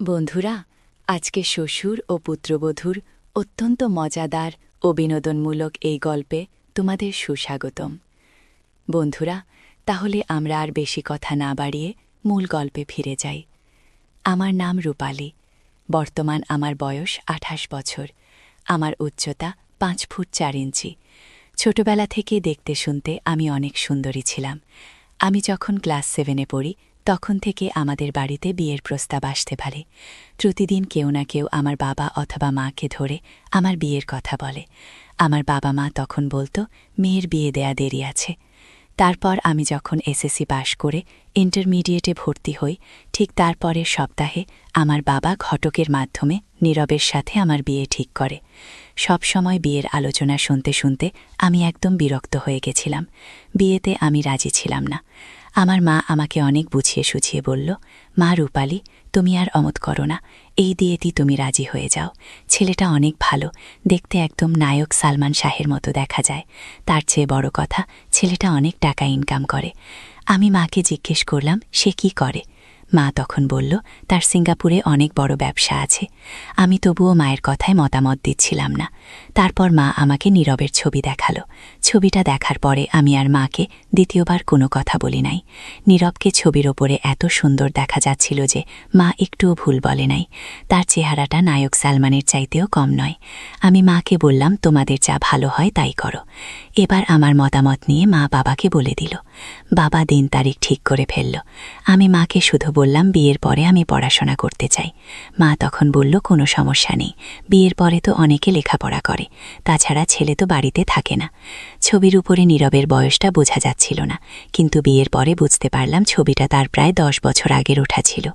বন্ধুরা, আজকে শ্বশুর ও পুত্রবধূর অত্যন্ত মজাদার ও বিনোদনমূলক এই গল্পে তোমাদের সুস্বাগতম। বন্ধুরা, তাহলে আমরা আর বেশি কথা না বাড়িয়ে মূল গল্পে ফিরে যাই। আমার নাম রূপালী। বর্তমান আমার বয়স 28 বছর। আমার উচ্চতা 5 ফুট 4 ইঞ্চি। ছোটবেলা থেকে দেখতে শুনতে আমি অনেক সুন্দরী ছিলাম। আমি যখন ক্লাস 7-এ পড়ি তখন থেকে আমাদের বাড়িতে বিয়ের প্রস্তাব আসতে পারে। প্রতিদিন কেউ না কেউ আমার বাবা অথবা মাকে ধরে আমার বিয়ের কথা বলে। আমার বাবা মা তখন বলতো মেয়ের বিয়ে দেয়া দেরি আছে। তারপর আমি যখন এসএসসি পাশ করে ইন্টারমিডিয়েটে ভর্তি হই, ঠিক তারপরের সপ্তাহে আমার বাবা ঘটকের মাধ্যমে নীরবের সাথে আমার বিয়ে ঠিক করে। সব সময় বিয়ের আলোচনা শুনতে শুনতে আমি একদম বিরক্ত হয়ে গেছিলাম। বিয়েতে আমি রাজি ছিলাম না। আমার মা আমাকে অনেক বুঝিয়ে সুঝিয়ে বলল, মা রূপালী, তুমি আর অমত করো না, এই বিয়েতেই তুমি রাজি হয়ে যাও। ছেলেটা অনেক ভালো, দেখতে একদম নায়ক সালমান শাহের মতো দেখা যায়। তার চেয়ে বড় কথা, ছেলেটা অনেক টাকা ইনকাম করে। আমি মাকে জিজ্ঞেস করলাম সে কি করে। মা তখন বলল তার সিঙ্গাপুরে অনেক বড় ব্যবসা আছে। আমি তবুও মায়ের কথায় মতামত দিচ্ছিলাম না। তারপর মা আমাকে নীরবের ছবি দেখালো। ছবিটা দেখার পরে আমি আর মাকে দ্বিতীয়বার কোনো কথা বলি নাই। নীরবকে ছবির ওপরে এত সুন্দর দেখা যাচ্ছিল যে মা একটুও ভুল বলে নাই। তার চেহারাটা নায়ক সালমানের চাইতেও কম নয়। আমি মাকে বললাম তোমাদের যা ভালো হয় তাই করো। এবার আমার মতামত নিয়ে মা বাবাকে বলে দিল। বাবা দিন তারিখ ঠিক করে ফেলল। আমি মাকে শুধু বললাম বিয়ের পরে আমি পড়াশোনা করতে চাই। মা তখন বলল কোনো সমস্যা নেই, বিয়ের পরে তো অনেকে লেখাপড়া করে, তাছাড়া ছেলে তো বাড়িতে থাকে না। ছবির উপরে নীরবের বয়সটা বোঝা যাচ্ছিল না, কিন্তু বিয়ের পরে বুঝতে পারলাম ছবিটা তার প্রায় 10 বছর আগের ওঠা ছিল।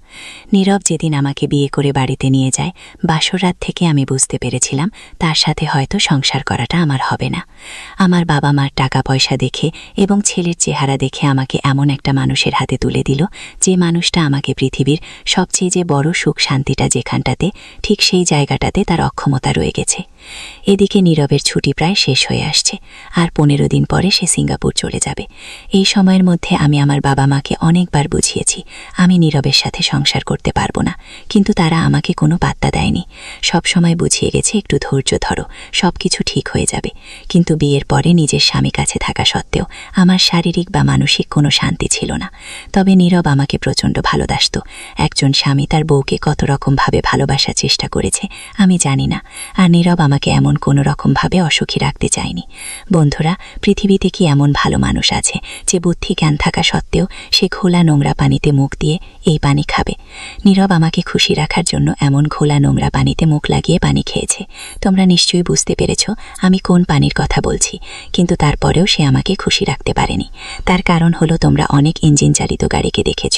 নীরব যেদিন আমাকে বিয়ে করে বাড়িতে নিয়ে যায়, বাসর রাত থেকে আমি বুঝতে পেরেছিলাম তার সাথে হয়তো সংসার করাটা আমার হবে না। আমার বাবা মার টাকা পয়সা দেখে এবং ছেলের চেহারা দেখে আমাকে এমন একটা মানুষের হাতে তুলে দিল, যে মানুষটা আমাকে পৃথিবীর সবচেয়ে যে বড় সুখ শান্তিটা যেখানটাতে, ঠিক সেই জায়গাটাতে তার অক্ষমতা রয়ে গেছে। এদিকে নীরবের ছুটি প্রায় শেষ হয়ে আসছে, আর 15 দিন পরে সে সিঙ্গাপুর চলে যাবে। এই সময়ের মধ্যে আমি আমার বাবা মাকে অনেকবার বুঝিয়েছি আমি নীরবের সাথে সংসার করতে পারবো না, কিন্তু তারা আমাকে কোনো পাত্তা দেয়নি। সব সময় বুঝিয়ে গেছে একটু ধৈর্য ধরো, সব কিছু ঠিক হয়ে যাবে। কিন্তু বিয়ের পরে নিজের স্বামী কাছে থাকা সত্ত্বেও আমার শারীরিক বা মানসিক কোনো শান্তি ছিল না। তবে নীরব আমাকে প্রচণ্ড ভালোবাসত। একজন স্বামী তার বউকে কত রকমভাবে ভালোবাসার চেষ্টা করেছে আমি জানি না, আর নীরব আমাকে এমন কোনো রকমভাবে অসুখী রাখতে চায়নি। বন্ধুরা, পৃথিবীতে কি এমন ভালো মানুষ আছে যে বুদ্ধি জ্ঞান থাকা সত্ত্বেও সে ঘোলা নোংরা পানিতে মুখ দিয়ে এই পানি খাবে? নীরব আমাকে খুশি রাখার জন্য এমন ঘোলা নোংরা পানিতে মুখ লাগিয়ে পানি খেয়েছে। তোমরা নিশ্চয়ই বুঝতে পেরেছ আমি কোন পানির কথা বলছি, কিন্তু তারপরেও সে আমাকে খুশি রাখতে পারেনি। তার কারণ হলো তোমরা অনেক ইঞ্জিন চালিত গাড়িকে দেখেছ,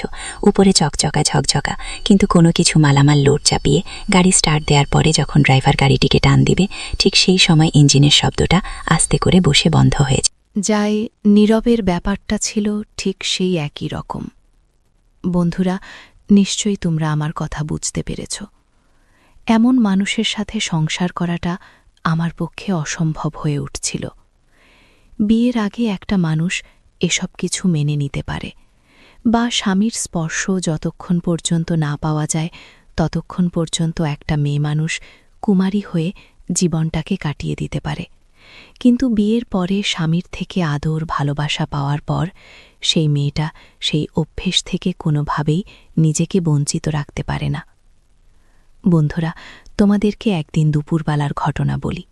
উপরে চকচকা ঝকঝকা, কিন্তু কোনো কিছু মালামাল লোড চাপিয়ে গাড়ি স্টার্ট দেওয়ার পরে যখন ড্রাইভার গাড়িটিকে টান দিবে, ঠিক সেই সময় ইঞ্জিনের শব্দটা আস্তে করে বসে বন্ধ হয়ে যায়। নীরবের ব্যাপারটা ছিল ঠিক সেই একই রকম। বন্ধুরা, নিশ্চয়ই তোমরা আমার কথা বুঝতে পেরেছ। এমন মানুষের সাথে সংসার করাটা আমার পক্ষে অসম্ভব হয়ে উঠছিল। বিয়ের আগে একটা মানুষ এসব কিছু মেনে নিতে পারে, বা স্বামীর স্পর্শ যতক্ষণ পর্যন্ত না পাওয়া যায় ততক্ষণ পর্যন্ত একটা মেয়ে মানুষ কুমারী হয়ে জীবনটাকে কাটিয়ে দিতে পারে। কিন্তু বিয়ের পরে স্বামীর থেকে আদর ভালোবাসা পাওয়ার পর সেই মেয়েটা সেই অভ্যেস থেকে কোনোভাবেই নিজেকে বঞ্চিত রাখতে পারে না। বন্ধুরা, তোমাদেরকে একদিন দুপুরবেলার ঘটনা বলি।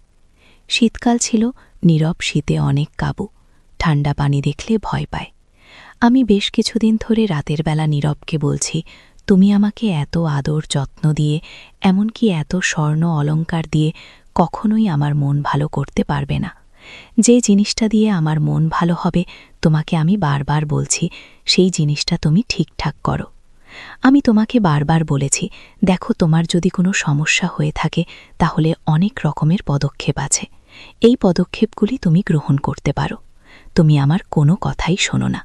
শীতকাল ছিল, নীরব শীতে অনেক কাবু, ঠান্ডা পানি দেখলে ভয় পায়। আমি বেশ কিছুদিন ধরে রাতের বেলা নীরবকে বলছি, তুমি আমাকে এত আদর যত্ন দিয়ে, এমনকি এত স্বর্ণ অলংকার দিয়ে কখনোই আমার মন ভালো করতে পারবে না। যে জিনিসটা দিয়ে আমার মন ভালো হবে তোমাকে আমি বারবার বলছি, সেই জিনিসটা তুমি ঠিকঠাক করো। আমি তোমাকে বারবার বলেছি, দেখো তোমার যদি কোনো সমস্যা হয়ে থাকে তাহলে অনেক রকমের পদক্ষেপ আছে, এই পদক্ষেপগুলি তুমি গ্রহণ করতে পারো। তুমি আমার কোনো কথাই শোনো না।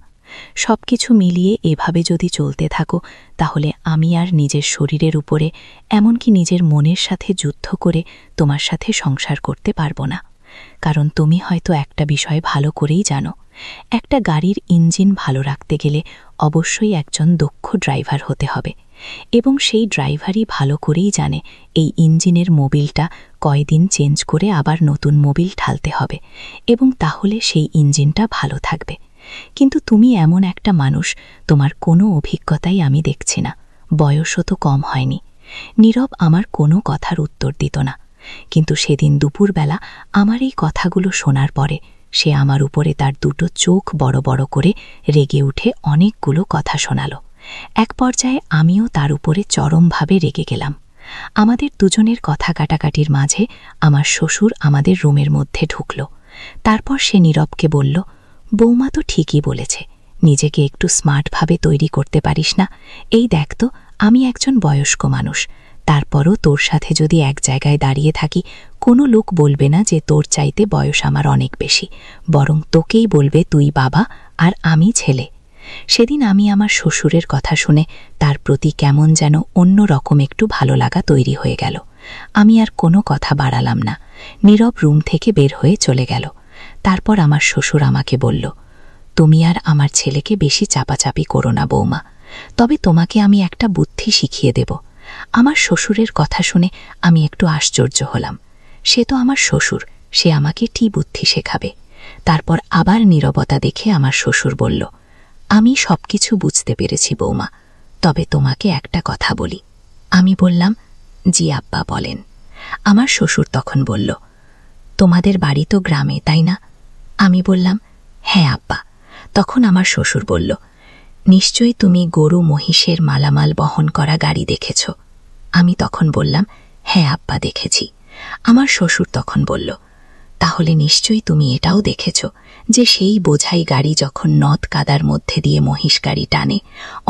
সবকিছু মিলিয়ে এভাবে যদি চলতে থাকো তাহলে আমি আর নিজের শরীরের উপরে, এমনকি নিজের মনের সাথে যুদ্ধ করে তোমার সাথে সংসার করতে পারবো না। কারণ তুমি হয়তো একটা বিষয় ভালো করেই জানো, একটা গাড়ির ইঞ্জিন ভালো রাখতে গেলে অবশ্যই একজন দক্ষ ড্রাইভার হতে হবে। এবং সেই ড্রাইভারই ভালো করেই জানে এই ইঞ্জিনের মোবিলটা কয়দিন চেঞ্জ করে আবার নতুন মোবিল ঢালতে হবে এবং তাহলে সেই ইঞ্জিনটা ভালো থাকবে। কিন্তু তুমি এমন একটা মানুষ, তোমার কোনো অভিজ্ঞতাই আমি দেখছি না, বয়সও তো কম হয়নি। নীরব আমার কোনো কথার উত্তর দিত না, কিন্তু সেদিন দুপুরবেলা আমার এই কথাগুলো শোনার পরে সে আমার উপরে তার দুটো চোখ বড় বড় করে রেগে উঠে অনেকগুলো কথা শোনাল। এক পর্যায়ে আমিও তার উপরে চরমভাবে রেগে গেলাম। আমাদের দুজনের কথা কাটাকাটির মাঝে আমার শ্বশুর আমাদের রুমের মধ্যে ঢুকল। তারপর সে নীরবকে বলল, বৌমা তো ঠিকই বলেছে, নিজেকে একটু স্মার্টভাবে তৈরি করতে পারিস না? এই দেখ তো, আমি একজন বয়স্ক মানুষ, তারপরও তোর সাথে যদি এক জায়গায় দাঁড়িয়ে থাকি কোনো লোক বলবে না যে তোর চাইতে বয়স আমার অনেক বেশি, বরং তোকেই বলবে তুই বাবা আর আমি ছেলে। সেদিন আমি আমার শ্বশুরের কথা শুনে তার প্রতি কেমন যেন অন্য রকম একটু ভালো লাগা তৈরি হয়ে গেল। আমি আর কোনো কথা বাড়ালাম না, নীরব রুম থেকে বের হয়ে চলে গেল। তারপর আমার শ্বশুর আমাকে বলল, তুমি আর আমার ছেলেকে বেশি চাপাচাপি করো না বৌমা, তবে তোমাকে আমি একটা বুদ্ধি শিখিয়ে দেব। আমার শ্বশুরের কথা শুনে আমি একটু আশ্চর্য হলাম। সে তো আমার শ্বশুর, সে আমাকে কি বুদ্ধি শেখাবে? তারপর আবার নীরবতা দেখে আমার শ্বশুর বলল, আমি সবকিছু বুঝতে পেরেছি বৌমা, তবে তোমাকে একটা কথা বলি। আমি বললাম, জি আব্বা বলেন। আমার শ্বশুর তখন বলল, তোমাদের বাড়ি তো গ্রামে, তাই না? আমি বললাম, হ্যাঁ আব্বা। তখন আমার শ্বশুর বলল, নিশ্চয়ই তুমি গরু মহিষের মালামাল বহন করা গাড়ি দেখেছ? আমি তখন বললাম, হ্যাঁ আব্বা দেখেছি। আমার শ্বশুর তখন বলল, তাহলে নিশ্চয়ই তুমি এটাও দেখেছ যে সেই বোঝাই গাড়ি যখন নদ কাদার মধ্যে দিয়ে মহিষ গাড়ি টানে,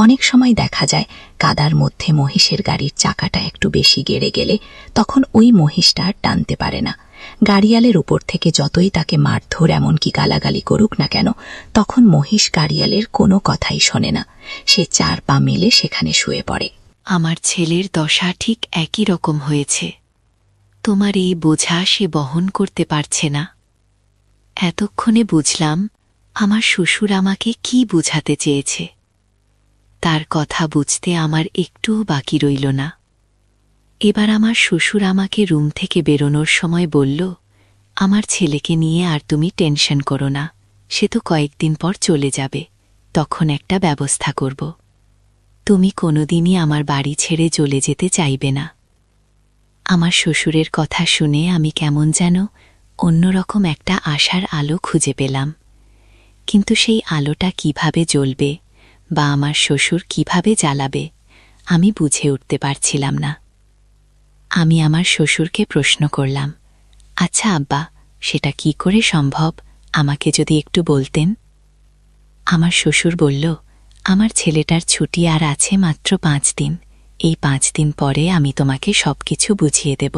অনেক সময় দেখা যায় কাদার মধ্যে মহিষের গাড়ির চাকাটা একটু বেশি গেড়ে গেলে তখন ওই মহিষটা আর টানতে পারে না। গাড়িয়ালের উপর থেকে যতই তাকে মারধর এমনকি গালাগালি করুক না কেন, তখন মহিষ গাড়িয়ালের কোনো কথাই শোনে না, সে 4 পা মেলে সেখানে শুয়ে পড়ে। আমার ছেলের দশা ঠিক একই রকম হয়েছে। তোমার এই বোঝা সে বহন করতে পারছে না। এতক্ষণে বুঝলাম আমার শ্বশুর আমাকে কি বুঝাতে চেয়েছে। তার কথা বুঝতে আমার একটুও বাকি রইল না। এবার আমার শ্বশুর আমাকে রুম থেকে বেরোনোর সময় বলল, আমার ছেলেকে নিয়ে আর তুমি টেনশন করো না, সে তো কয়েকদিন পর চলে যাবে, তখন একটা ব্যবস্থা করব। তুমি কোনোদিনই আমার বাড়ি ছেড়ে চলে যেতে চাইবে না। আমার শ্বশুরের কথা শুনে আমি কেমন যেন অন্যরকম একটা আশার আলো খুঁজে পেলাম, কিন্তু সেই আলোটা কিভাবে জ্বলবে বা আমার শ্বশুর কিভাবে জ্বালাবে আমি বুঝে উঠতে পারছিলাম না। আমি আমার শ্বশুরকে প্রশ্ন করলাম, আচ্ছা আব্বা, সেটা কি করে সম্ভব, আমাকে যদি একটু বলতেন। আমার শ্বশুর বলল, আমার ছেলেটার ছুটি আর আছে মাত্র 5 দিন, এই 5 দিন পরে আমি তোমাকে সবকিছু বুঝিয়ে দেব।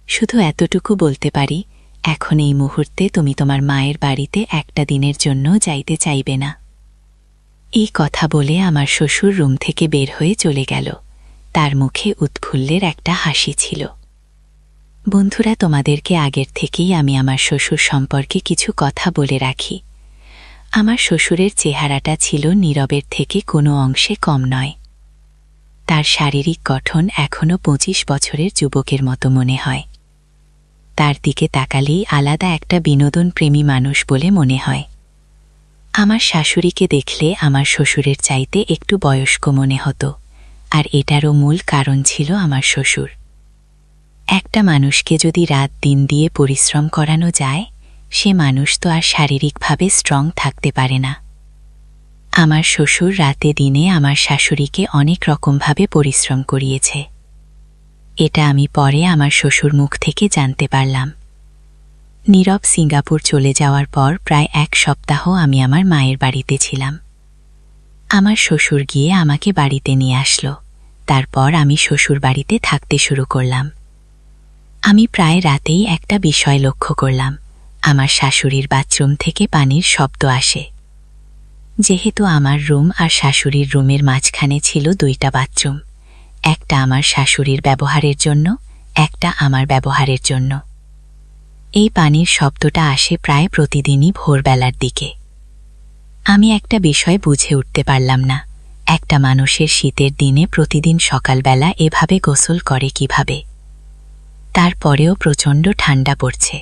শুধু এতটুকু বলতে পারি, এখন এই মুহূর্তে তুমি তোমার মায়ের বাড়িতে একটা দিনের জন্য যাইতে চাইবে না। এই কথা বলে আমার শ্বশুর রুম থেকে বের হয়ে চলে গেল। তার মুখে উৎফুল্লের একটা হাসি ছিল। বন্ধুরা, তোমাদেরকে আগের থেকেই আমি আমার শ্বশুর সম্পর্কে কিছু কথা বলে রাখি। আমার শ্বশুরের চেহারাটা ছিল নীরবের থেকে কোনো অংশে কম নয়। তার শারীরিক গঠন এখনও 25 বছরের যুবকের মতো মনে হয়। তার দিকে তাকালেই আলাদা একটা বিনোদন প্রেমী মানুষ বলে মনে হয়। আমার শাশুড়িকে দেখলে আমার শ্বশুরের চাইতে একটু বয়স্ক মনে হতো, আর এটারও মূল কারণ ছিল আমার শ্বশুর। একটা মানুষকে যদি রাত দিন দিয়ে পরিশ্রম করানো যায়, সে মানুষ তো আর শারীরিকভাবে স্ট্রং থাকতে পারে না। আমার শ্বশুর রাতে দিনে আমার শাশুড়িকে অনেক রকমভাবে পরিশ্রম করিয়েছে। এটা আমি পরে আমার শ্বশুর মুখ থেকে জানতে পারলাম। নীরব সিঙ্গাপুর চলে যাওয়ার পর প্রায় 1 সপ্তাহ আমি আমার মায়ের বাড়িতে ছিলাম। আমার শ্বশুর গিয়ে আমাকে বাড়িতে নিয়ে আসলো। তারপর আমি শ্বশুর বাড়িতে থাকতে শুরু করলাম। আমি প্রায় রাতেই একটা বিষয় লক্ষ্য করলাম, আমার শাশুড়ির বাথরুম থেকে পানির শব্দ আসে। যেহেতু আমার রুম আর শাশুড়ির রুমের মাঝখানে ছিল 2টা বাথরুম, একটা আমার শাশুড়ির ব্যবহারের জন্য, একটা আমার ব্যবহারের জন্য। এই পানির শব্দটা আসে প্রায় প্রতিদিনই ভোরবেলার দিকে। আমি একটা বিষয় বুঝে উঠতে পারলাম না, একটা মানুষের শীতের দিনে প্রতিদিন সকালবেলা এভাবে গোসল করে কিভাবে? তারপরেও প্রচণ্ড ঠান্ডা পড়ছে।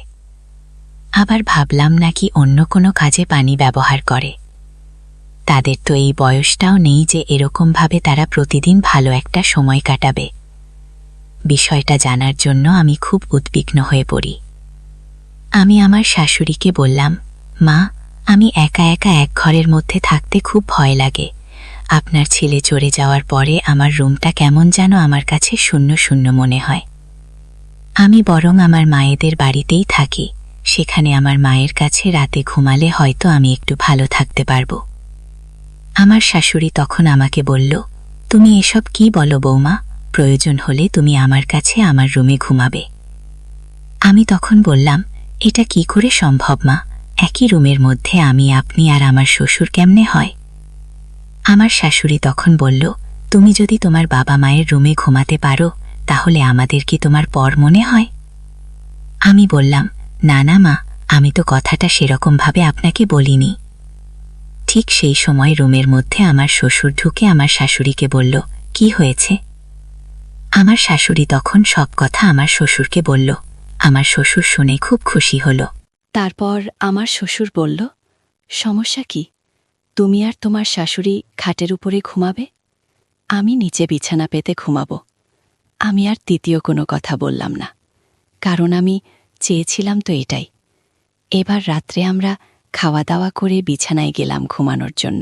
আবার ভাবলাম নাকি অন্য কোনো কাজে পানি ব্যবহার করে। তাদের তো এই বয়সটাও নেই যে এরকমভাবে তারা প্রতিদিন ভালো একটা সময় কাটাবে। বিষয়টা জানার জন্য আমি খুব উদ্বিগ্ন হয়ে পড়ি। আমি আমার শাশুড়িকে বললাম, মা, আমি একা একা এক ঘরের মধ্যে থাকতে খুব ভয় লাগে। আপনার ছেলে চলে যাওয়ার পরে আমার রুমটা কেমন যেন আমার কাছে শূন্য শূন্য মনে হয়। আমি বরং আমার মায়েদের বাড়িতেই থাকি, সেখানে আমার মায়ের কাছে রাতে ঘুমালে হয়তো আমি একটু ভালো থাকতে পারবো। আমার শাশুড়ি তখন আমাকে বলল, তুমি এসব কি বলো বৌমা? প্রয়োজন হলে তুমি আমার কাছে আমার রুমে ঘুমাবে। আমি তখন বললাম, এটা কি করে সম্ভব মা? একই রুমের মধ্যে আমি, আপনি আর আমার শ্বশুর কেমনে হয়? আমার শাশুড়ি তখন বলল, তুমি যদি তোমার বাবা মায়ের রুমে ঘুমাতে পারো তাহলে আমাদের কি তোমার পর মনে হয়? আমি বললাম, না না মা, আমি তো কথাটা সেরকমভাবে আপনাকে বলিনি। ঠিক সেই সময় রুমের মধ্যে আমার শ্বশুর ঢুকে আমার শাশুড়িকে বলল, কি হয়েছে? আমার শাশুড়ি তখন সব কথা আমার শ্বশুরকে বলল। আমার শ্বশুর শুনে খুব খুশি হল। তারপর আমার শ্বশুর বলল, সমস্যা কি? তুমি আর তোমার শাশুড়ি খাটের উপরে ঘুমাবে, আমি নিচে বিছানা পেতে ঘুমাবো। আমি আর দ্বিতীয় কোনো কথা বললাম না, কারণ আমি চেয়েছিলাম তো এটাই। এবার রাত্রে আমরা খাওয়া দাওয়া করে বিছানায় গেলাম ঘুমানোর জন্য।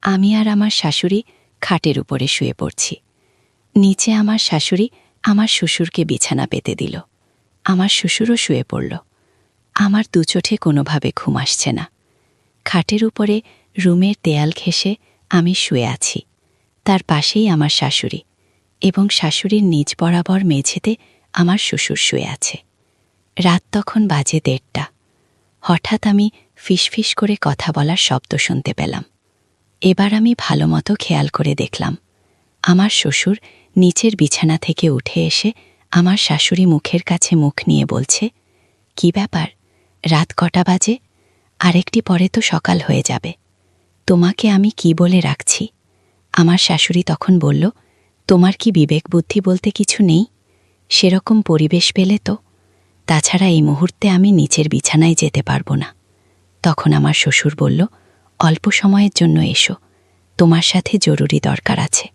আমি আর আমার শাশুড়ি খাটের উপরে শুয়ে পড়ছি। নিচে আমার শাশুড়ি আমার শ্বশুরকে বিছানা পেতে দিল। আমার শ্বশুরও শুয়ে পড়ল। আমার দুচোঠে কোনোভাবে ঘুম আসছে না। খাটের উপরে রুমের দেয়াল ঘেঁষে আমি শুয়ে আছি। তার পাশেই আমার শাশুড়ি, এবং শাশুড়ির নিচ বরাবর মেঝেতে আমার শ্বশুর শুয়ে আছে। রাত তখন বাজে 1:30। হঠাৎ আমি ফিসফিস করে কথা বলার শব্দ শুনতে পেলাম। এবার আমি ভালো মতো খেয়াল করে দেখলাম, আমার শ্বশুর নিচের বিছানা থেকে উঠে এসে আমার শাশুড়ি মুখের কাছে মুখ নিয়ে বলছে, কি ব্যাপার, রাত কটা বাজে? আরেকটি পরে তো সকাল হয়ে যাবে। তোমাকে আমি কি বলে রাখছি? আমার শাশুড়ি তখন বলল, তোমার কি বিবেক বুদ্ধি বলতে কিছু নেই? সেরকম পরিবেশ পেলে তো। তাছাড়া এই মুহূর্তে আমি নিচের বিছানায় যেতে পারবো না। তখন আমার শ্বশুর বলল, অল্প সময়ের জন্য এসো, তোমার সাথে জরুরি দরকার আছে।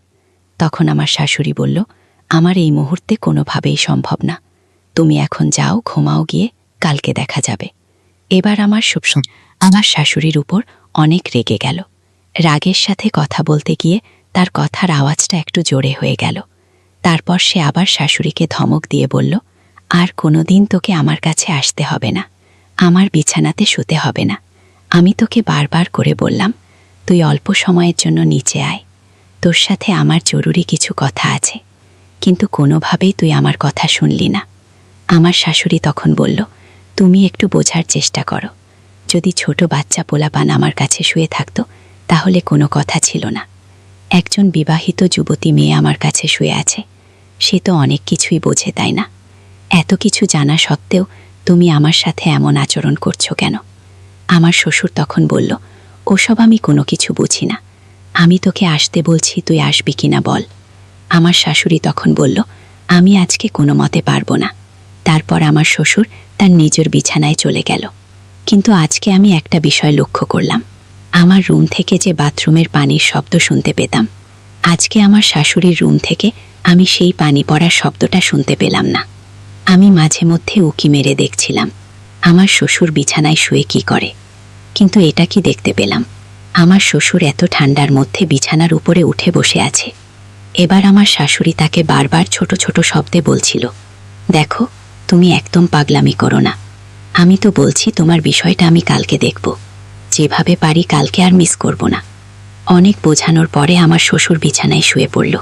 তখন আমার শাশুড়ি বলল, আমার এই মুহূর্তে কোনোভাবেই সম্ভব না। তুমি এখন যাও, ঘুমাও গিয়ে, কালকে দেখা যাবে। এবার আমার শাশুড়ির উপর অনেক রেগে গেল। রাগের সাথে কথা বলতে গিয়ে তার কথার আওয়াজটা একটু জোরে হয়ে গেল। তারপর সে আবার শাশুড়িকে ধমক দিয়ে বলল, আর কোনোদিন তোকে আমার কাছে আসতে হবে না, আমার বিছানাতে শুতে হবে না। আমি তোকে বারবার করে বললাম, তুই অল্প সময়ের জন্য নিচে আয়, তোর সাথে আমার জরুরি কিছু কথা আছে, কিন্তু কোনোভাবেই তুই আমার কথা শুনলি না। আমার শাশুড়ি তখন বলল, তুমি একটু বোঝার চেষ্টা করো, যদি ছোট বাচ্চা পোলাপান আমার কাছে শুয়ে থাকতো তাহলে কোনো কথা ছিল না। একজন বিবাহিত যুবতী মেয়ে আমার কাছে শুয়ে আছে, সে তো অনেক কিছুই বোঝে, তাই না? এত কিছু জানা সত্ত্বেও তুমি আমার সাথে এমন আচরণ করছো কেন? আমার শ্বশুর তখন বলল, ওসব আমি কোনো কিছু বুঝি না, আমি তোকে আসতে বলছি, তুই আসবি কিনা বল। আমার শাশুড়ি তখন বলল, আমি আজকে কোনো মতে পারবো না। তারপর আমার শ্বশুর তার নিজের বিছানায় চলে গেল। কিন্তু আজকে আমি একটা বিষয় লক্ষ্য করলাম, আমার রুম থেকে যে বাথরুমের পানির শব্দ শুনতে পেতাম, আজকে আমার শাশুড়ির রুম থেকে আমি সেই পানি পড়ার শব্দটা শুনতে পেলাম না। আমি মাঝে মধ্যে উকি মেরে দেখছিলাম আমার শ্বশুর বিছানায় শুয়ে কি করে, কিন্তু এটা কি দেখতে পেলাম, আমার শ্বশুর এত ঠান্ডার মধ্যে বিছানার উপরে উঠে বসে আছে। এবার আমার শাশুড়ি তাকে বারবার ছোট ছোট শব্দে বলছিল, দেখো, তুমি একদম পাগলামি করো না, আমি তো বলছি তোমার বিষয়টা আমি কালকে দেখব, যেভাবে পারি কালকে আর মিস করব না। অনেক বোঝানোর পরে আমার শ্বশুর বিছানায় শুয়ে পড়ল।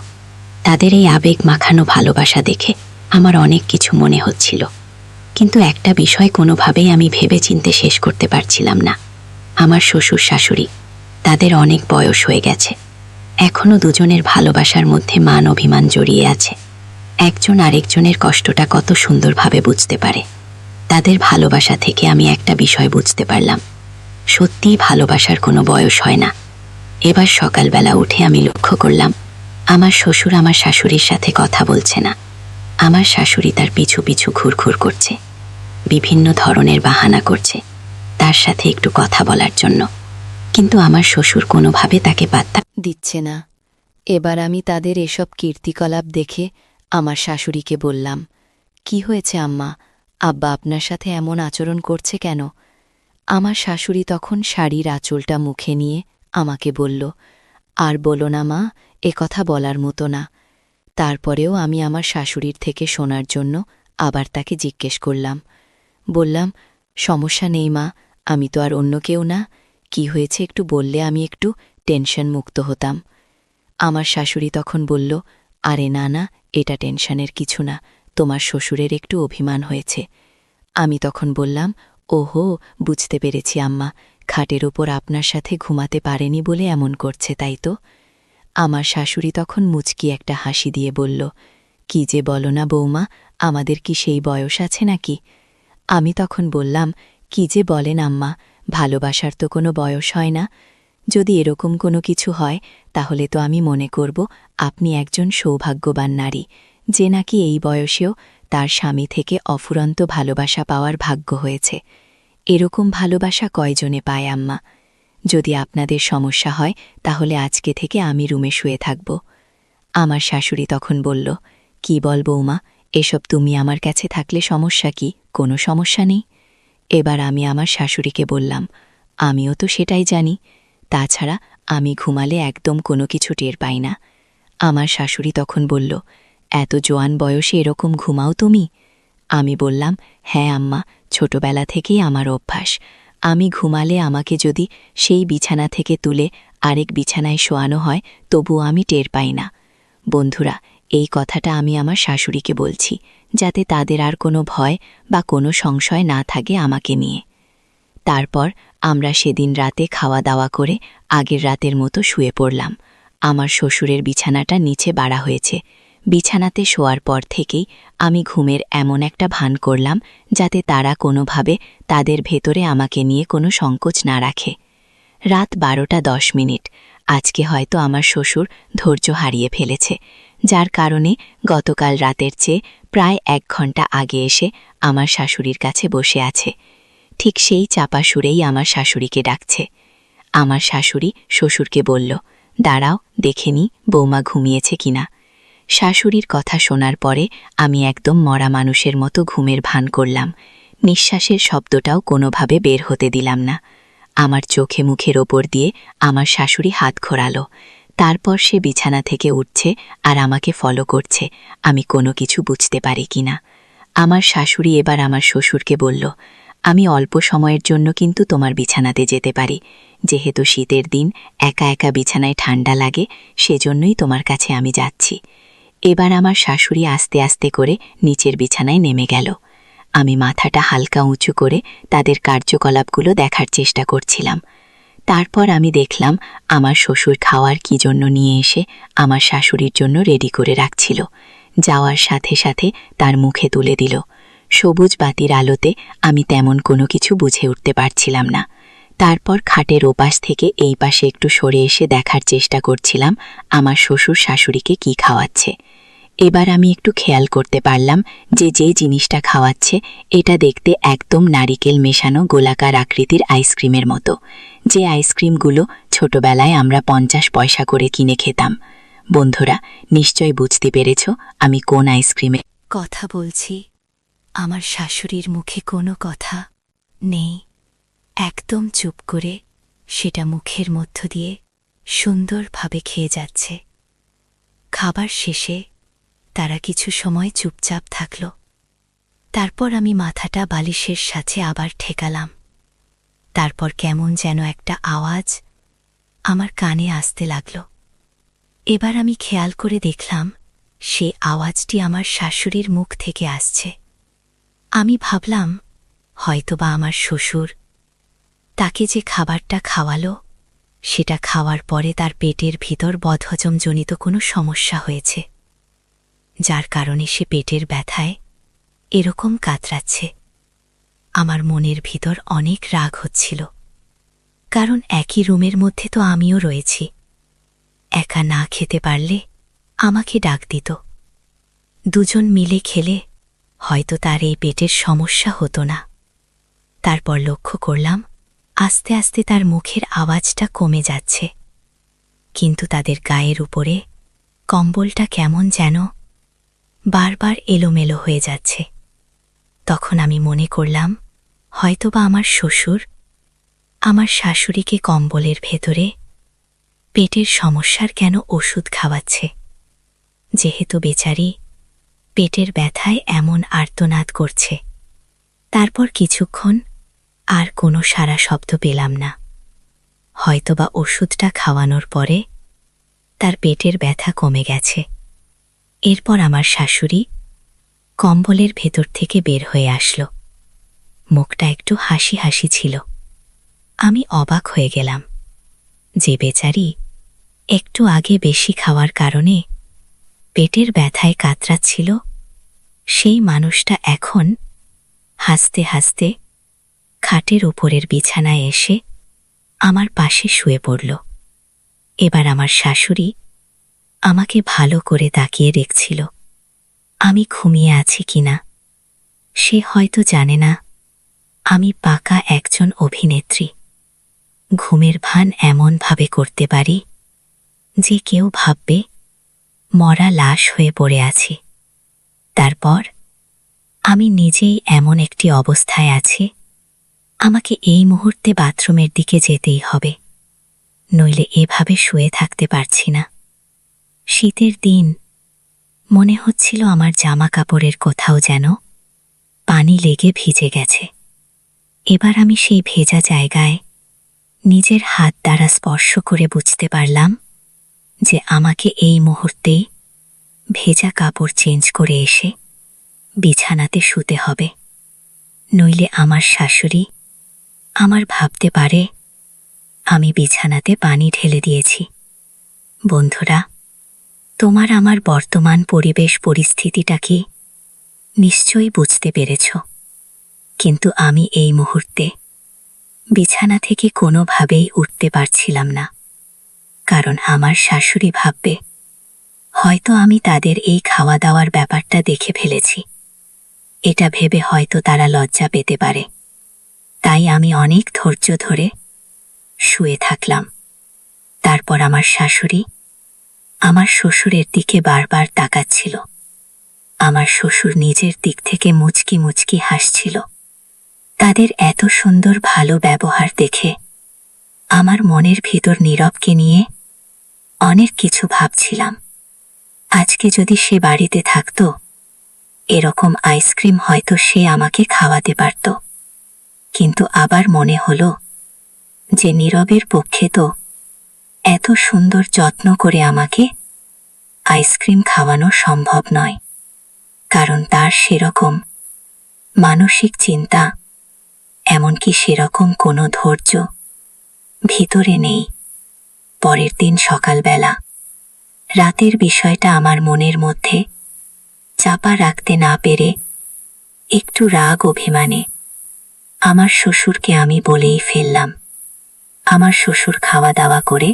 তাদের এই আবেগ মাখানো ভালোবাসা দেখে আমার অনেক কিছু মনে হচ্ছিল, কিন্তু একটা বিষয় কোনোভাবেই আমি ভেবে চিনতে শেষ করতে পারছিলাম না। আমার শ্বশুর শাশুড়ি, তাদের অনেক বয়স হয়ে গেছে, এখনও দুজনের ভালোবাসার মধ্যে মান অভিমান জড়িয়ে আছে। একজন আরেকজনের কষ্টটা কত সুন্দরভাবে বুঝতে পারে। তাদের ভালোবাসা থেকে আমি একটা বিষয় বুঝতে পারলাম, সত্যিই ভালোবাসার কোনো বয়স হয় না। এবার সকালবেলা উঠে আমি লক্ষ্য করলাম আমার শ্বশুর আমার শাশুড়ির সাথে কথা বলছে না। আমার শাশুড়ি তার পিছু পিছু ঘুরঘুর করছে, বিভিন্ন ধরনের বাহানা করছে তার সাথে একটু কথা বলার জন্য, কিন্তু আমার শ্বশুর কোনোভাবে তাকে পাত্তা দিচ্ছে না। এবার আমি তাদের এসব কীর্তিকলাপ দেখে আমার শাশুড়িকে বললাম, কি হয়েছে আম্মা, আব্বা আপনার সাথে এমন আচরণ করছে কেন? আমার শাশুড়ি তখন শাড়ির আঁচলটা মুখে নিয়ে আমাকে বলল, আর বলো না মা, এ কথা বলার মতো না। তারপরেও আমি আমার শাশুড়ির থেকে শোনার জন্য আবার তাকে জিজ্ঞেস করলাম। বললাম, সমস্যা নেই মা, আমি তো আর অন্য কেউ না, কি হয়েছে একটু বললে আমি একটু টেনশন মুক্ত হতাম। আমার শাশুড়ি তখন বলল, আরে না না, এটা টেনশনের কিছু না, তোমার শ্বশুরের একটু অভিমান হয়েছে। আমি তখন বললাম, ওহো, বুঝতে পেরেছি আম্মা, খাটের ওপর আপনার সাথে ঘুমাতে পারেনি বলে এমন করছে, তাই তো? আমার শাশুড়ি তখন মুচকি একটা হাসি দিয়ে বলল, কি যে বলো না বৌমা, আমাদের কি সেই বয়স আছে নাকি? আমি তখন বললাম, কি যে বলেন আম্মা, ভালোবাসার তো কোনো বয়স হয় না। যদি এরকম কোনো কিছু হয় তাহলে তো আমি মনে করব আপনি একজন সৌভাগ্যবান নারী, যে নাকি এই বয়সেও তার স্বামী থেকে অফুরন্ত ভালোবাসা পাওয়ার ভাগ্য হয়েছে। এরকম ভালোবাসা কয়জনে পায় আম্মা? যদি আপনাদের সমস্যা হয় তাহলে আজকে থেকে আমি রুমে শুয়ে থাকব। আমার শাশুড়ি তখন বলল, কি বল বৌমা, এসব তুমি আমার কাছে থাকলে সমস্যা কি? কোনো সমস্যা নেই। এবার আমি আমার শাশুড়িকে বললাম, আমিও তো সেটাই জানি, তাছাড়া আমি ঘুমালে একদম কোনো কিছু টের পাই না। আমার শাশুড়ি তখন বলল, এত জোয়ান বয়সে এরকম ঘুমাও তুমি? আমি বললাম, হ্যাঁ আম্মা, ছোটবেলা থেকেই আমার অভ্যাস। আমি ঘুমালে আমাকে যদি সেই বিছানা থেকে তুলে আরেক বিছানায় শোয়ানো হয় তবুও আমি টের পাই না। বন্ধুরা, এই কথাটা আমি আমার শাশুড়িকে বলছি যাতে তাদের আর কোনো ভয় বা কোনো সংশয় না থাকে আমাকে নিয়ে। তারপর আমরা সেদিন রাতে খাওয়া দাওয়া করে আগের রাতের মতো শুয়ে পড়লাম। আমার শ্বশুরের বিছানাটা নিচে বাড়া হয়েছে। বিছানাতে শোয়ার পর থেকেই আমি ঘুমের এমন একটা ভান করলাম যাতে তারা কোনোভাবে তাদের ভেতরে আমাকে নিয়ে কোনো সংকোচ না রাখে। রাত 12:10। আজকে হয়তো আমার শ্বশুর ধৈর্য হারিয়ে ফেলেছে, যার কারণে গতকাল রাতের চেয়ে প্রায় 1 ঘন্টা আগে এসে আমার শাশুড়ির কাছে বসে আছে। ঠিক সেই চাপা সুরেই আমার শাশুড়িকে ডাকছে। আমার শাশুড়ি শ্বশুরকে বলল, দাঁড়াও, দেখে নি বৌমা ঘুমিয়েছে কিনা। শাশুড়ির কথা শোনার পরে আমি একদম মরা মানুষের মতো ঘুমের ভান করলাম। নিঃশ্বাসের শব্দটাও কোনোভাবে বের হতে দিলাম না। আমার চোখে মুখের ওপর দিয়ে আমার শাশুড়ি হাত ঘোরালো। তারপর সে বিছানা থেকে উঠছে আর আমাকে ফলো করছে, আমি কোনো কিছু বুঝতে পারি কিনা। আমার শাশুড়ি এবার আমার শ্বশুরকে বলল, আমি অল্প সময়ের জন্য কিন্তু তোমার বিছানাতে যেতে পারি, যেহেতু শীতের দিন একা একা বিছানায় ঠান্ডা লাগে, সেজন্যই তোমার কাছে আমি যাচ্ছি। এবার আমার শাশুড়ি আস্তে আস্তে করে নিচের বিছানায় নেমে গেল। আমি মাথাটা হালকা উঁচু করে তাদের কার্যকলাপগুলো দেখার চেষ্টা করছিলাম। তারপর আমি দেখলাম আমার শ্বশুর খাওয়ার কি জন্য নিয়ে এসে আমার শাশুড়ির জন্য রেডি করে রাখছিল। যাওয়ার সাথে সাথে তার মুখে তুলে দিল। সবুজ বাতির আলোতে আমি তেমন কোনো কিছু বুঝে উঠতে পারছিলাম না। তারপর খাটের ওপাশ থেকে এই পাশে একটু সরে এসে দেখার চেষ্টা করছিলাম আমার শ্বশুর শাশুড়িকে কি খাওয়াচ্ছে। এবার আমি একটু খেয়াল করতে পারলাম যে যে জিনিসটা খাওয়াচ্ছে এটা দেখতে একদম নারিকেল মেশানো গোলাকার আকৃতির আইসক্রিমের মতো, যে আইসক্রিমগুলো ছোটবেলায় আমরা 50 পয়সা করে কিনে খেতাম। বন্ধুরা, নিশ্চয় বুঝতে পেরেছ আমি কোন আইসক্রিমের কথা বলছি। আমার শাশুড়ির মুখে কোনো কথা নেই, একদম চুপ করে সেটা মুখের মধ্য দিয়ে সুন্দরভাবে খেয়ে যাচ্ছে। খাবার শেষে তারা কিছু সময় চুপচাপ থাকল। তারপর আমি মাথাটা বালিশের সাথে আবার ঠেকালাম। তারপর কেমন যেন একটা আওয়াজ আমার কানে আসতে লাগল। এবার আমি খেয়াল করে দেখলাম সে আওয়াজটি আমার শাশুড়ির মুখ থেকে আসছে। আমি ভাবলাম হয়তোবা আমার শ্বশুর তাকে যে খাবারটা খাওয়ালো সেটা খাওয়ার পরে তার পেটের ভিতর বদহজমজনিত কোনো সমস্যা হয়েছে, যার কারণে সে পেটের ব্যথায় এরকম কাতরাচ্ছে। আমার মনের ভিতর অনেক রাগ হচ্ছিল, কারণ একই রুমের মধ্যে তো আমিও রয়েছি। একা না খেতে পারলে আমাকে ডাক দিত। দুজন মিলে খেলে হয়তো তার এই পেটের সমস্যা হতো না। তারপর লক্ষ্য করলাম আস্তে আস্তে তার মুখের আওয়াজটা কমে যাচ্ছে, কিন্তু তাদের গায়ের উপরে কম্বলটা কেমন যেন বারবার এলোমেলো হয়ে যাচ্ছে। তখন আমি মনে করলাম হয়তোবা আমার শ্বশুর আমার শাশুড়িকে কম্বলের ভেতরে পেটের সমস্যার কেন ওষুধ খাওয়াচ্ছে, যেহেতু বেচারি পেটের ব্যথায় এমন আর্তনাদ করছে। তারপর কিছুক্ষণ আর কোনো সারা শব্দ পেলাম না। হয়তোবা ওষুধটা খাওয়ানোর পরে তার পেটের ব্যথা কমে গেছে। এরপর আমার শাশুড়ি কম্বলের ভেতর থেকে বের হয়ে আসলো। মুখটা একটু হাসি হাসি ছিল। আমি অবাক হয়ে গেলাম যে বেচারি একটু আগে বেশি খাওয়ার কারণে পেটের ব্যথায় কাতরাচ্ছিল, সেই মানুষটা এখন হাসতে হাসতে খাটের উপরের বিছানায় এসে আমার পাশে শুয়ে পড়ল। এবার আমার শাশুড়ি আমাকে ভালো করে তাকিয়ে দেখছিল আমি ঘুমিয়ে আছি কিনা। সে হয়তো জানে না আমি পাকা একজন অভিনেত্রী। ঘুমের ভান এমনভাবে করতে পারি যে কেউ ভাববে মরা লাশ হয়ে পড়ে আছি। তারপর আমি নিজেই এমন একটি অবস্থায় আছি, আমাকে এই মুহূর্তে বাথরুমের দিকে যেতেই হবে, নইলে এভাবে শুয়ে থাকতে পারছি না। শীতের দিন, মনে হচ্ছিল আমার জামা কাপড়ের কোথাও যেন পানি লেগে ভিজে গেছে। এবার আমি সেই ভেজা জায়গায় নিজের হাত দ্বারা স্পর্শ করে বুঝতে পারলাম যে আমাকে এই মুহূর্তেই ভেজা কাপড় চেঞ্জ করে এসে বিছানাতে শুতে হবে, নইলে আমার শাশুড়ি আমার ভাবতে পারে আমি বিছানাতে পানি ঢেলে দিয়েছি। বন্ধুরা, তোমার আমার বর্তমান পরিবেশ পরিস্থিতিটা কি নিশ্চয়ই বুঝতে পেরেছ, কিন্তু আমি এই মুহূর্তে বিছানা থেকে কোনোভাবেই উঠতে পারছিলাম না। কারণ আমার শাশুড়ি ভাববে হয়তো আমি তাদের এই খাওয়া দাওয়ার ব্যাপারটা দেখে ফেলেছি। এটা ভেবে হয়তো তারা লজ্জা পেতে পারে। তাই আমি অনেক ধৈর্য ধরে শুয়ে থাকলাম। তারপর আমার শাশুড়ি আমার শ্বশুরের দিকে বারবার তাকাচ্ছিল। আমার শ্বশুর নিজের দিক থেকে মুচকি মুচকি হাসছিল। তাদের এত সুন্দর ভালো ব্যবহার দেখে আমার মনের ভিতর নীরবকে নিয়ে অনেক কিছু ভাবছিলাম। আজকে যদি সে বাড়িতে থাকত, এরকম আইসক্রিম হয়তো সে আমাকে খাওয়াতে পারত। কিন্তু আবার মনে হলো যে নীরবের পক্ষে তো এত সুন্দর যত্ন করে আমাকে আইসক্রিম খাওয়ানো সম্ভব নয়, কারণ তার সেরকম মানসিক চিন্তা, এমনকি সেরকম কোনো ধৈর্য ভিতরে নেই। পরের দিন সকালবেলা রাতের বিষয়টা আমার মনের মধ্যে চাপা রাখতে না পেরে একটু রাগ অভিমানে আমার শ্বশুরকে আমি বলেই ফেললাম। আমার শ্বশুর খাওয়া দাওয়া করে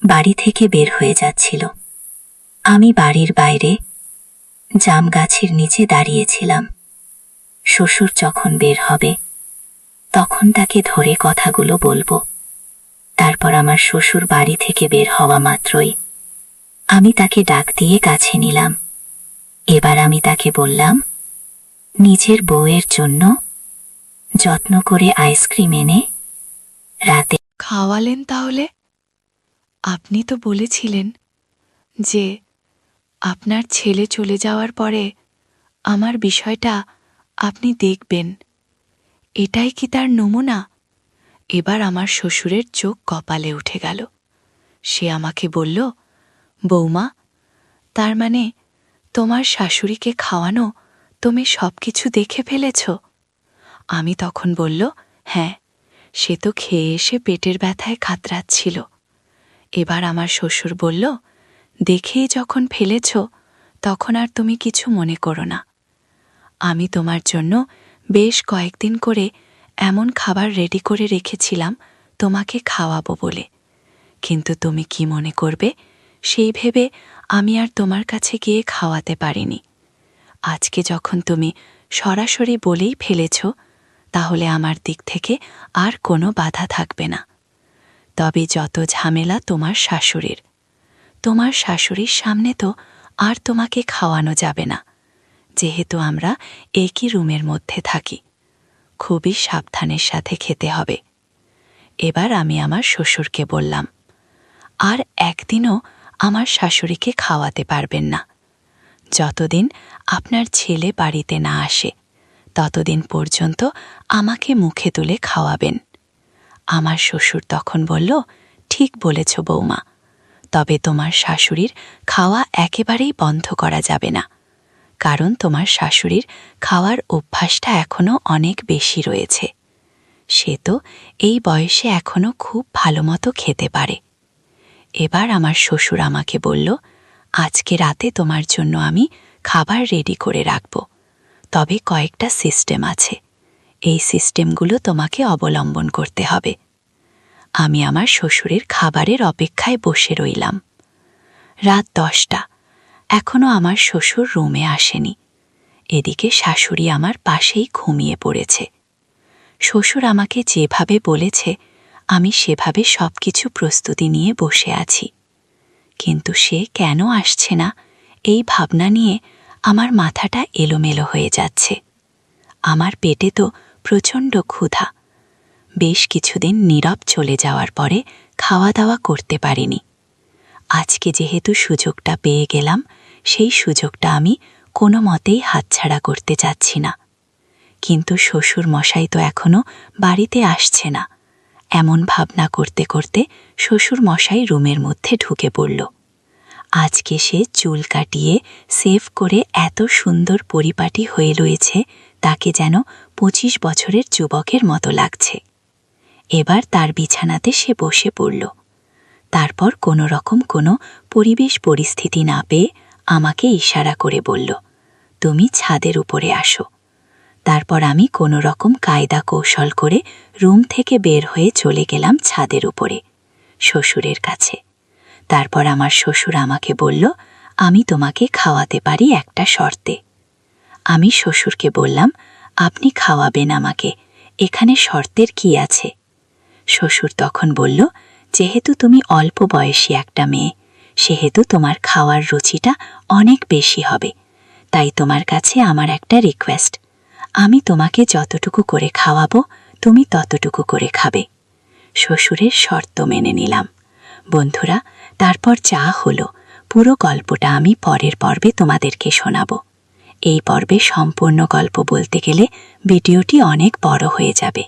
বাড়ি থেকে বের হয়ে যাচ্ছিল। আমি বাড়ির বাইরে জাম গাছের নিচে দাঁড়িয়েছিলাম। শ্বশুর যখন বের হবে তখন তাকে ধরে কথাগুলো বলবো। তারপর আমার শ্বশুর বাড়ি থেকে বের হওয়া মাত্রই আমি তাকে ডাক দিয়ে কাছে নিলাম। এবার আমি তাকে বললাম, নিজের বউয়ের জন্য যত্ন করে আইসক্রিম এনে রাতে খাওয়ালেন তাহলে? আপনি তো বলেছিলেন যে আপনার ছেলে চলে যাওয়ার পরে আমার বিষয়টা আপনি দেখবেন। এটাই কি তার নমুনা? এবার আমার শ্বশুরের চোখ কপালে উঠে গেল। সে আমাকে বলল, বৌমা, তার মানে তোমার শাশুড়িকে খাওয়ানো তুমি সব কিছু দেখে ফেলেছ? আমি তখন বলল, হ্যাঁ, সে তো খেয়ে এসে পেটের ব্যথায় কাতরাচ্ছিল। এবার আমার শ্বশুর বলল, দেখেই যখন ফেলেছ তখন আর তুমি কিছু মনে করো না। আমি তোমার জন্য বেশ কয়েকদিন করে এমন খাবার রেডি করে রেখেছিলাম, তোমাকে খাওয়াবো বলে, কিন্তু তুমি কি মনে করবে সেই ভেবে আমি আর তোমার কাছে গিয়ে খাওয়াতে পারিনি। আজকে যখন তুমি সরাসরি বলেই ফেলেছ, তাহলে আমার দিক থেকে আর কোনো বাধা থাকবে না। তবে যত ঝামেলা তোমার শাশুড়ির, তোমার শাশুড়ির সামনে তো আর তোমাকে খাওয়ানো যাবে না, যেহেতু আমরা একই রুমের মধ্যে থাকি। খুবই সাবধানের সাথে খেতে হবে। এবার আমি আমার শ্বশুরকে বললাম, আর একদিনও আমার শাশুড়িকে খাওয়াতে পারবেন না। যতদিন আপনার ছেলে বাড়িতে না আসে, ততদিন পর্যন্ত আমাকে মুখে তুলে খাওয়াবেন। আমার শ্বশুর তখন বলল, ঠিক বলেছ বৌমা, তবে তোমার শাশুড়ির খাওয়া একেবারেই বন্ধ করা যাবে না, কারণ তোমার শাশুড়ির খাওয়ার অভ্যাসটা এখনও অনেক বেশি রয়েছে। সে তো এই বয়সে এখনও খুব ভালো মতো খেতে পারে। এবার আমার শ্বশুর আমাকে বলল, আজকে রাতে তোমার জন্য আমি খাবার রেডি করে রাখব, তবে কয়েকটা সিস্টেম আছে। এই সিস্টেমগুলো তোমাকে অবলম্বন করতে হবে। আমি আমার শ্বশুরের খাবারের অপেক্ষায় বসে রইলাম। রাত 10টা, এখনও আমার শ্বশুর রুমে আসেনি। এদিকে শাশুড়ি আমার পাশেই ঘুমিয়ে পড়েছে। শ্বশুর আমাকে যেভাবে বলেছে, আমি সেভাবে সবকিছু প্রস্তুতি নিয়ে বসে আছি। কিন্তু সে কেন আসছে না, এই ভাবনা নিয়ে আমার মাথাটা এলোমেলো হয়ে যাচ্ছে। আমার পেটে তো প্রচণ্ড ক্ষুধা। বেশ কিছুদিন নীরব চলে যাওয়ার পরে খাওয়া দাওয়া করতে পারিনি। আজকে যেহেতু সুযোগটা পেয়ে গেলাম, সেই সুযোগটা আমি কোনো মতেই হাতছাড়া করতে চাচ্ছি না। কিন্তু শ্বশুর মশাই তো এখনও বাড়িতে আসছে না। এমন ভাবনা করতে করতে শ্বশুর মশাই রুমের মধ্যে ঢুকে পড়ল। আজকে সে চুল কাটিয়ে সেভ করে এত সুন্দর পরিপাটি হয়ে রয়েছে, তাকে যেন 25 বছরের যুবকের মতো লাগছে। এবার তার বিছানাতে সে বসে পড়ল। তারপর কোনো রকম কোনো পরিবেশ পরিস্থিতি না পেয়ে আমাকে ইশারা করে বলল, তুমি ছাদের উপরে আসো। তারপর আমি কোনো রকম কায়দা কৌশল করে রুম থেকে বের হয়ে চলে গেলাম ছাদের উপরে, শ্বশুরের কাছে। তারপর আমার শ্বশুর আমাকে বলল, আমি তোমাকে খাওয়াতে পারি একটা শর্তে। আমি শ্বশুরকে বললাম, আপনি খাওয়াবেন আমাকে, এখানে শর্তের কি আছে? শ্বশুর তখন বলল, যেহেতু তুমি অল্প বয়সী একটা মেয়ে, সেহেতু তোমার খাওয়ার রুচিটা অনেক বেশি হবে। তাই তোমার কাছে আমার একটা রিকোয়েস্ট, আমি তোমাকে যতটুকু করে খাওয়াবো, তুমি ততটুকু করে খাবে। শ্বশুরের শর্ত মেনে নিলাম। বন্ধুরা, তারপর যা হলো পুরো গল্পটা আমি পরের পর্বে তোমাদেরকে শোনাব। এই পর্বে সম্পূর্ণ গল্প বলতে গেলে ভিডিওটি অনেক বড় হয়ে যাবে।